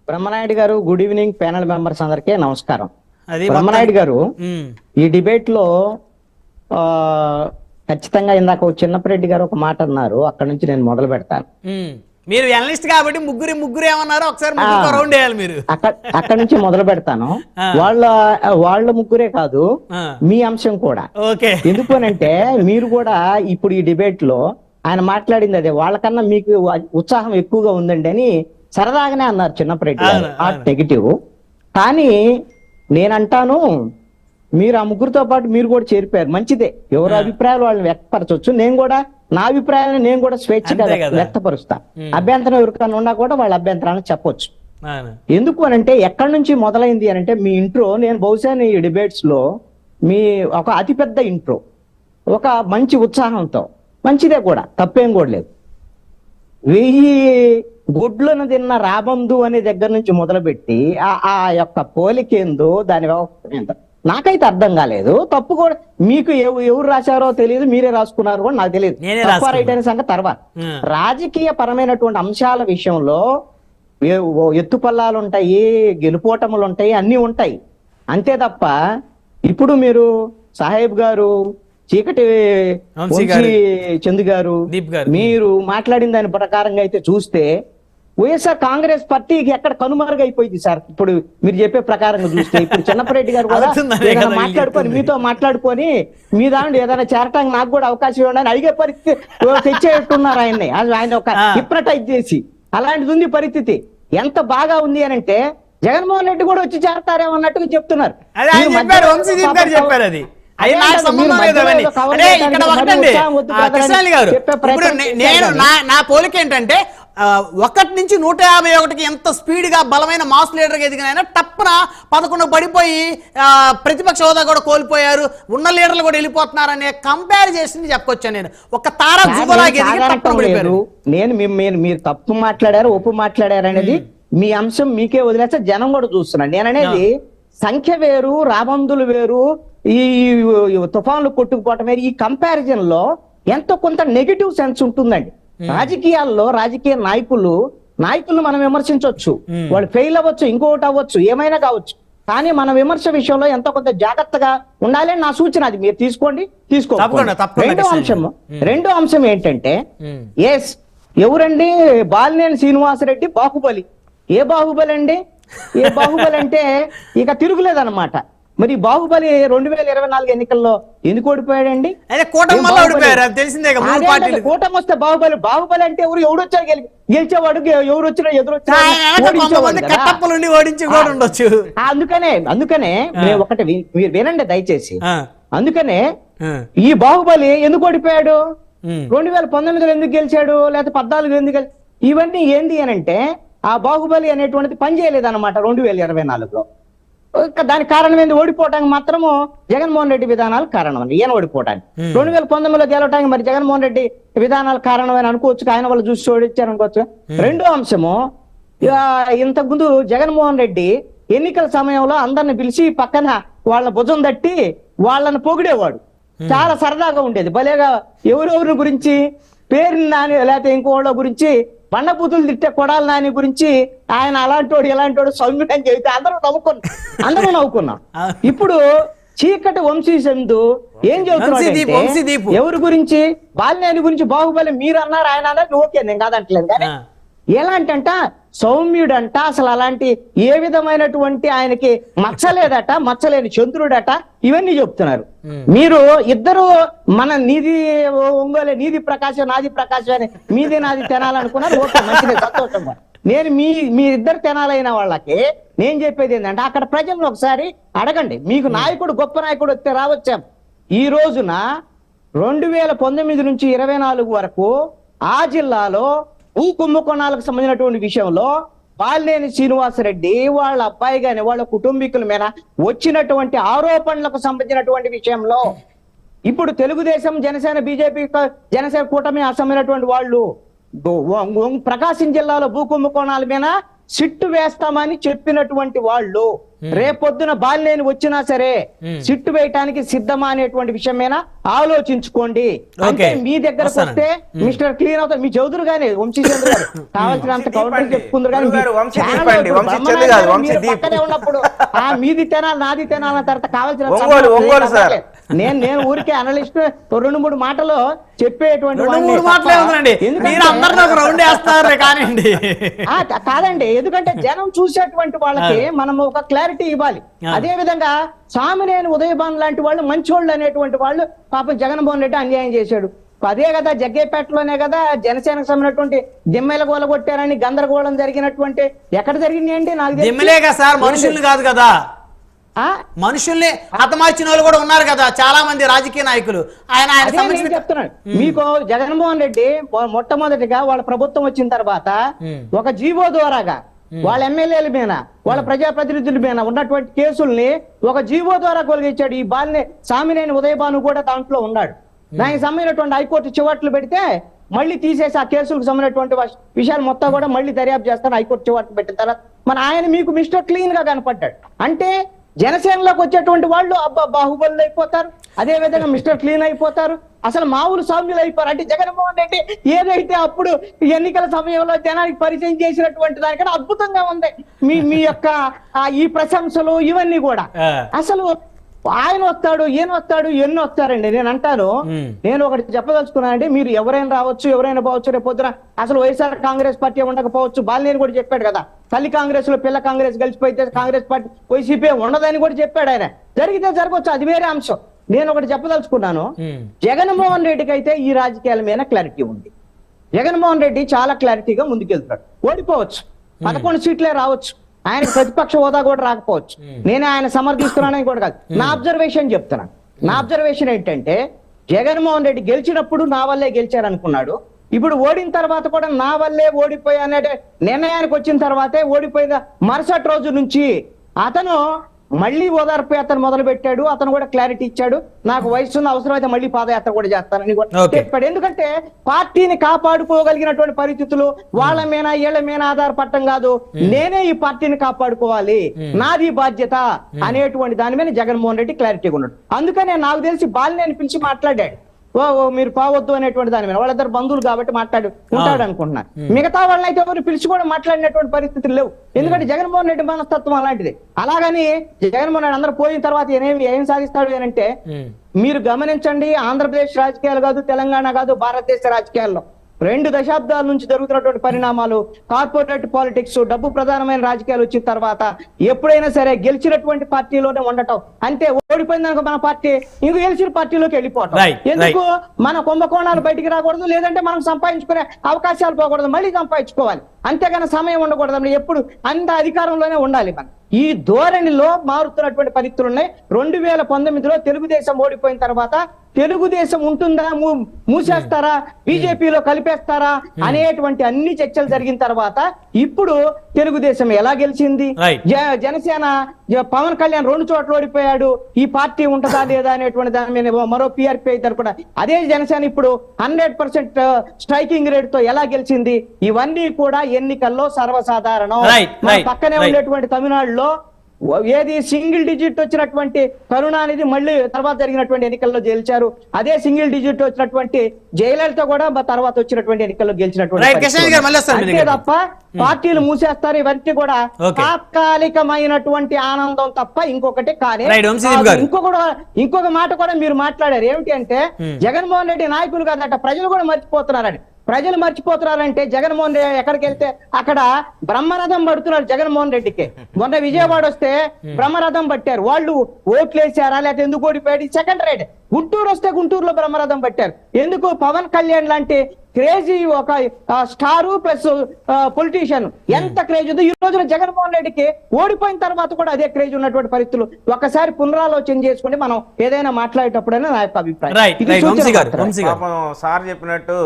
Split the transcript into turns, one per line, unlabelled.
బ్రహ్మనాయుడు గారు, good evening panel members అందరికీ నమస్కారం.
అది
బ్రహ్మనాయుడు గారు, ఈ డిబేట్ లో ఆ ఖచ్చితంగా ఇందాక చిన్నపరెడ్డి గారు ఒక మాట అన్నారు, అక్కడ నుంచి నేను మొదలు పెడతాను.
మీరు అనలిస్ట్ కాబట్టి ముగ్గురు ఏమన్నారో ఒకసారి ముగ్గురు రౌండ్ వేయాలి మీరు.
అక్కడ నుంచి మొదలు పెడతాను. వాళ్ళ ముగ్గురే కాదు, మీ అంశం కూడా. ఎందుకు అనంటే మీరు కూడా ఇప్పుడు ఈ డిబేట్ లో ఆయన మాట్లాడింది అదే, వాళ్ళకన్నా మీకు ఉత్సాహం ఎక్కువగా ఉందండి అని సరదాగానే అన్నారు చిన్నపరెడ్డి గారు. నెగిటివ్. కానీ నేనంటాను, మీరు ఆ ముగ్గురితో పాటు మీరు కూడా చేరిపోయారు, మంచిదే. ఎవరి అభిప్రాయాలు వాళ్ళని వ్యక్తపరచవచ్చు. నేను కూడా నా అభిప్రాయాన్ని నేను కూడా స్వేచ్ఛగా వ్యక్తపరుస్తా. అభ్యంతరం ఎవరికన్నా ఉన్నా కూడా వాళ్ళ అభ్యంతరాన్ని చెప్పొచ్చు. ఎందుకు అనంటే ఎక్కడి నుంచి మొదలైంది అనంటే మీ ఇంట్రో, నేను బహుశా ఈ డిబేట్స్ లో మీ ఒక అతిపెద్ద ఇంట్రో, ఒక మంచి ఉత్సాహంతో, మంచిదే కూడా, తప్పేం కూడా లేదు. 1000 గుడ్లను తిన్న రాబందు అనే దగ్గర నుంచి మొదలుపెట్టి ఆ యొక్క పోలికేందో దాని వ్యవస్థ ఏందో నాకైతే అర్థం కాలేదు. తప్పు కూడా మీకు ఎవరు రాశారో తెలియదు, మీరే రాసుకున్నారు కూడా నాకు తెలియదు. రైట్ అనే సంగతి తర్వాత. రాజకీయ పరమైనటువంటి అంశాల విషయంలో ఎత్తుపల్లాలు ఉంటాయి, గెలుపోటములు ఉంటాయి, అన్ని ఉంటాయి, అంతే తప్ప ఇప్పుడు మీరు సాహెబ్ గారు, చీకటి చందు గారు, మీరు మాట్లాడిన దాని ప్రకారంగా అయితే చూస్తే వైఎస్ఆర్ కాంగ్రెస్ పార్టీకి ఎక్కడ కనుమరుగైపోయింది సార్. ఇప్పుడు మీరు చెప్పే ప్రకారంగా చూస్తే ఇప్పుడు చిన్నపరెడ్డి గారు కూడా మాట్లాడుకొని మీతో మాట్లాడుకొని మీ దాంట్లో ఏదైనా చేరటానికి నాకు కూడా అవకాశం ఇవ్వండి అడిగే పరిస్థితి తెచ్చేట్టున్నారు ఆయన్ని. ఆయన ఒక హిప్నటైజ్ చేసి అలాంటిది ఉంది పరిస్థితి. ఎంత బాగా ఉంది అని అంటే జగన్మోహన్ రెడ్డి కూడా వచ్చి చేరతారేమో అన్నట్టుగా చెప్తున్నారు.
నా పోలిక ఏంటంటే, 1 నుంచి 151కి ఎంత స్పీడ్ గా బలమైన మాస్ లీడర్ ఎదిగిన టప్పున 11 పడిపోయి ప్రతిపక్ష హోదా కూడా కోల్పోయారు, ఉన్న లీడర్లు కూడా వెళ్ళిపోతున్నారు అనే కంపేర్ చేసింది చెప్పొచ్చా. నేను ఒక తారా
నేను మీరు తప్పు మాట్లాడారు, ఒప్పు మాట్లాడారు అనేది మీ అంశం మీకే వదిలేస్తే జనం కూడా చూస్తున్నాను. నేననేది సంఖ్య వేరు, రాబందులు వేరు, ఈ తుఫాన్లు కొట్టుకుపోవటం వేరు. ఈ కంపారిజన్ లో ఎంతో కొంత నెగిటివ్ సెన్స్ ఉంటుందండి. రాజకీయాల్లో రాజకీయ నాయకులను మనం విమర్శించవచ్చు, వాళ్ళు ఫెయిల్ అవ్వచ్చు, ఇంకొకటి అవ్వచ్చు, ఏమైనా కావచ్చు. కానీ మన విమర్శ విషయంలో ఎంతో కొంత జాగ్రత్తగా ఉండాలి నా సూచన. అది మీరు తీసుకోండి. రెండో అంశం ఏంటంటే, ఎస్ ఎవరండి బాలినేని శ్రీనివాసరెడ్డి బాహుబలి. ఏ బాహుబలి అండి? ఏ బాహుబలి అంటే ఇక తిరుగులేదన్నమాట. మరి బాహుబలి 2024 ఎన్నికల్లో ఎందుకు ఓడిపోయాడండి? కూటమి వస్తే బాహుబలి అంటే ఎవడొచ్చారు గెలిచేవాడు, ఎవరు వచ్చినా ఎదురొచ్చినా. అందుకనే ఒకటి మీరు వినండి దయచేసి. అందుకనే ఈ బాహుబలి ఎందుకు ఓడిపోయాడు, 2019లో ఎందుకు గెలిచాడు, లేకపోతే 14 ఎందుకు ఇవన్నీ ఏంది అని అంటే, ఆ బాహుబలి అనేటువంటిది పనిచేయలేదన్నమాట 2024లో. దానికి కారణం ఏంది? ఓడిపోవటానికి మాత్రము జగన్మోహన్ రెడ్డి విధానాలు కారణం అని. ఈయన ఓడిపోవటానికి 2019లో గెలవటానికి మరి జగన్మోహన్ రెడ్డి విధానాలు కారణమని అనుకోవచ్చు, ఆయన వాళ్ళు చూసి ఓడిచ్చారు అనుకోవచ్చు. రెండో అంశము, ఇంతకుముందు జగన్మోహన్ రెడ్డి ఎన్నికల సమయంలో అందరిని పిలిచి పక్కన వాళ్ళ భుజం తట్టి వాళ్ళని పొగిడేవాడు. చాలా సరదాగా ఉండేది, భలేగా. ఎవరెవరి గురించి, పేరు నాని లేకపోతే ఇంకోళ్ళ గురించి, బండబూతులు తిట్టే కొడాలి నాని గురించి ఆయన అలాంటోడు ఇలాంటోడు సౌమ్యుడు అని చెబితే అందరూ నవ్వుకున్నాం. ఇప్పుడు చీకటి వంశీ చందు ఏం చెబుతున్నాడు, ఎవరి గురించి? బాలినేని గురించి బాహుబలి మీరు అన్నారు, ఆయన అన్నారు, ఓకే నేను కాదంటలేదు. కానీ ఎలాంటంట సౌమ్యుడంట, అసలు అలాంటి ఏ విధమైనటువంటి ఆయనకి మచ్చలేదట, మచ్చలేని చంద్రుడట, ఇవన్నీ చెప్తున్నారు. మీరు ఇద్దరు మన నీది ఒంగోలే, నీది ప్రకాశం నాది ప్రకాశం అని మీది నాది తినాలనుకున్నారు, ఓకే మంచిది, సంతోషం. నేను మీ ఇద్దరు తినాలైన వాళ్ళకి నేను చెప్పేది ఏంటంటే, అక్కడ ప్రజలను ఒకసారి అడగండి. మీకు నాయకుడు, గొప్ప నాయకుడు వస్తే రావచ్చాం. ఈ రోజున 2019 నుంచి 24 వరకు ఆ జిల్లాలో భూ కుంభకోణాలకు సంబంధించినటువంటి విషయంలో బాలినేని శ్రీనివాసరెడ్డి వాళ్ళ అబ్బాయి గాని వాళ్ళ కుటుంబీకుల మీద వచ్చినటువంటి ఆరోపణలకు సంబంధించినటువంటి విషయంలో ఇప్పుడు తెలుగుదేశం, జనసేన, బీజేపీ, జనసేన కూటమి అసమైనటువంటి వాళ్ళు ప్రకాశం జిల్లాలో భూ కుంభకోణాల మీద సిట్టు వేస్తామని చెప్పినటువంటి వాళ్ళు రేపొద్దున బాలినేని వచ్చినా సరే సిట్టు వేయటానికి సిద్ధమా అనేటువంటి విషయమైనా ఆలోచించుకోండి. అంటే మీ దగ్గరకు వస్తే మిస్టర్ క్లీన్ అవుతారు. మీ చౌదరి గానీ వంశీచంద్ర గారు కావాల్సినంత కౌంటర్ చెప్పుకుందరు కానీ మీరు పక్కనే ఉన్నప్పుడు ఆ మీది తినాలి నాది తినాలన్న తర్వాత కావాల్సిన నేను ఊరికే అనలిస్ట్ 2-3 మాటలు చెప్పేటువంటి కాదండి. ఎందుకంటే జనం చూసేటువంటి వాళ్ళకి మనం ఒక క్లారిటీ ఇవ్వాలి. అదే విధంగా సామినేని ఉదయభాన్ లాంటి వాళ్ళు మంచోళ్ళు అనేటువంటి వాళ్ళు పాపం జగన్మోహన్ రెడ్డి అన్యాయం చేశాడు. అదే కదా జగ్గేపేటలోనే కదా జనసేనకు సంబంధించినటువంటి దిమ్మెల గోల కొట్టారని గందరగోళం జరిగినటువంటి ఎక్కడ జరిగింది అండి? నాకు
సార్ మనుషులు కాదు కదా, మనుషుల్ని హతమార్చిన వాళ్ళు కూడా ఉన్నారు కదా చాలా మంది రాజకీయ నాయకులు. ఆయన
చెప్తున్నాడు మీకు జగన్మోహన్ రెడ్డి మొట్టమొదటిగా వాళ్ళ ప్రభుత్వం వచ్చిన తర్వాత ఒక జీవో ద్వారాగా వాళ్ళ ఎమ్మెల్యేల మీద వాళ్ళ ప్రజాప్రతినిధుల మీద ఉన్నటువంటి కేసుల్ని ఒక జీవో ద్వారా కొలిగించాడు. ఈ బాలినే సామినేని ఉదయభాను కూడా దాంట్లో ఉన్నాడు. దానికి సంబంధించినటువంటి హైకోర్టు చివాట్లు పెడితే మళ్ళీ తీసేసి ఆ కేసులకు సంబంధించినటువంటి విషయాలు మొత్తం కూడా మళ్ళీ దర్యాప్తు చేస్తాను హైకోర్టు చివాట్లు పెట్టిన తర్వాత మన ఆయన మీకు మిస్టర్ క్లీన్ గా కనపడ్డాడు. అంటే జనసేనలోకి వచ్చేటువంటి వాళ్ళు అబ్బా బాహుబలి అయిపోతారు, అదే విధంగా మిస్టర్ క్లీన్ అయిపోతారు, అసలు మామూలు సౌమ్యులు అయిపోతారు. అంటే జగన్మోహన్ రెడ్డి ఏదైతే అప్పుడు ఎన్నికల సమయంలో జనానికి పరిచయం చేసినటువంటి దానికన్నా అద్భుతంగా ఉంది మీ యొక్క ఈ ప్రశంసలు ఇవన్నీ కూడా. అసలు ఆయన వస్తాడు ఈయన వస్తాడు ఎన్ని వస్తారండి. నేను అంటాను, నేను ఒకటి చెప్పదలుచుకున్నానంటే మీరు ఎవరైనా రావచ్చు ఎవరైనా పోవచ్చు. రేపు పొద్దున అసలు వైఎస్ఆర్ కాంగ్రెస్ పార్టీ ఉండకపోవచ్చు. బాలినేని కూడా చెప్పాడు కదా, తల్లి కాంగ్రెస్ లో పిల్ల కాంగ్రెస్ కలిసిపోయితే కాంగ్రెస్ పార్టీ వైసీపీ ఉండదని కూడా చెప్పాడు ఆయన. జరిగితే జరగవచ్చు, అది వేరే అంశం. నేను ఒకటి చెప్పదలుచుకున్నాను, జగన్మోహన్ రెడ్డికి అయితే ఈ రాజకీయాల మీద క్లారిటీ ఉంది. జగన్మోహన్ రెడ్డి చాలా క్లారిటీగా ముందుకెళ్తాడు. ఓడిపోవచ్చు, 11 సీట్లే రావచ్చు, ఆయనకు ప్రతిపక్ష హోదా కూడా రాకపోవచ్చు. నేనే ఆయన సమర్థిస్తున్నానని కూడా కాదు, నా అబ్జర్వేషన్ చెప్తున్నాను. నా అబ్జర్వేషన్ ఏంటంటే జగన్మోహన్ రెడ్డి గెలిచినప్పుడు నా వల్లే గెలిచారు అనుకున్నాడు. ఇప్పుడు ఓడిన తర్వాత కూడా నా వల్లే ఓడిపోయా అనే నిర్ణయానికి వచ్చిన తర్వాతే ఓడిపోయిన మరుసటి రోజు నుంచి అతను మళ్ళీ ఓదార్పు యాత్ర మొదలు పెట్టాడు. అతను కూడా క్లారిటీ ఇచ్చాడు, నాకు వయసు అవసరమైతే మళ్ళీ పాదయాత్ర కూడా చేస్తానని కూడా చెప్పాడు. ఎందుకంటే పార్టీని కాపాడుకోగలిగినటువంటి పరిస్థితులు వాళ్ళ మీద వీళ్ళ మీద ఆధారపడటం కాదు, నేనే ఈ పార్టీని కాపాడుకోవాలి, నాది బాధ్యత అనేటువంటి దాని మీద జగన్మోహన్ రెడ్డి క్లారిటీగా ఉన్నాడు. అందుకనే నాకు తెలిసి బాలినేని పిలిచి మాట్లాడాడు, మీరు పోవద్దు అనేటువంటి దాని మీద. వాళ్ళిద్దరు బంధువులు కాబట్టి ఉంటాడు అనుకుంటున్నారు. మిగతా వాళ్ళని అయితే ఎవరు పిలిచి కూడా మాట్లాడినటువంటి పరిస్థితులు లేవు. ఎందుకంటే జగన్మోహన్ రెడ్డి మనస్తత్వం అలాంటిది. అలాగని జగన్మోహన్ రెడ్డి అందరూ పోయిన తర్వాత ఏం సాధిస్తాడు అంటే మీరు గమనించండి, ఆంధ్రప్రదేశ్ రాజకీయాలు కాదు, తెలంగాణ కాదు, భారతదేశ రాజకీయాల్లో 2 దశాబ్దాల నుంచి జరుగుతున్నటువంటి పరిణామాలు, కార్పొరేట్ పాలిటిక్స్, డబ్బు ప్రధానమైన రాజకీయాలు వచ్చిన తర్వాత ఎప్పుడైనా సరే గెలిచినటువంటి పార్టీలోనే ఉండటం, అంటే ఓడిపోయిందనుకో మన పార్టీ ఇంక గెలిచిన పార్టీలోకి వెళ్ళిపోవటం. ఎందుకు మన కుంభకోణాలు బయటికి రాకూడదు, లేదంటే మనం సంపాదించుకునే అవకాశాలు పోకూడదు, మళ్ళీ సంపాదించుకోవాలి, అంతేగాని సమయం ఉండకూడదు, ఎప్పుడు అంత అధికారంలోనే ఉండాలి. మనం ఈ ధోరణిలో మారుతున్నటువంటి పరిస్థితులు ఉన్నాయి. 2019లో తెలుగుదేశం ఓడిపోయిన తర్వాత తెలుగుదేశం ఉంటుందా, మూసేస్తారా, బీజేపీలో కలిపేస్తారా అనేటువంటి అన్ని చర్చలు జరిగిన తర్వాత ఇప్పుడు తెలుగుదేశం ఎలా గెలిచింది, జనసేన పవన్ కళ్యాణ్ 2 చోట్ల ఓడిపోయాడు, ఈ పార్టీ ఉంటుందా లేదా అనేటువంటి దాని మీద మరో పీఆర్పీ అయితే కూడా అదే జనసేన ఇప్పుడు 100% స్ట్రైకింగ్ రేట్ తో ఎలా గెలిచింది, ఇవన్నీ కూడా ఎన్నికల్లో సర్వసాధారణం. పక్కనే ఉండేటువంటి తమిళనాడులో ఏది సింగిల్ డిజిట్ వచ్చినటువంటి కరుణానిధి మళ్ళీ తర్వాత జరిగినటువంటి ఎన్నికల్లో గెలిచారు. అదే సింగిల్ డిజిట్ వచ్చినటువంటి జయలలిత కూడా తర్వాత వచ్చినటువంటి ఎన్నికల్లో గెలిచినటువంటి తప్ప పార్టీలు మూసేస్తారు. ఇవన్నీ కూడా తాత్కాలికమైనటువంటి ఆనందం తప్ప ఇంకొకటి కానీ. ఇంకొక మాట కూడా మీరు మాట్లాడారు, ఏమిటి అంటే జగన్మోహన్ రెడ్డి నాయకులు కాదట, ప్రజలు కూడా మర్చిపోతున్నారని. ప్రజలు మర్చిపోతున్నారంటే జగన్మోహన్ రెడ్డి ఎక్కడికి వెళ్తే అక్కడ బ్రహ్మరథం పడుతున్నారు జగన్మోహన్ రెడ్డికి. మొన్న విజయవాడ వస్తే బ్రహ్మరథం పట్టారు, వాళ్ళు ఓట్లు వేసారా లేకపోతే ఎందుకు ఓడిపోయాడు సెకండ్ రేట్. గుంటూరు వస్తే గుంటూరులో బ్రహ్మరథం పట్టారు. ఎందుకు? పవన్ కళ్యాణ్ లాంటి క్రేజీ ఒక స్టారు ప్లస్ పొలిటీషియన్ ఎంత క్రేజ్ ఉందో ఈ రోజున జగన్మోహన్ రెడ్డికి ఓడిపోయిన తర్వాత కూడా అదే క్రేజ్ ఉన్నటువంటి పరిస్థితులు ఒక్కసారి పునరాలోచన చేసుకుంటే మనం ఏదైనా మాట్లాడేటప్పుడైనా నా యొక్క అభిప్రాయం.
సార్ చెప్పినట్టు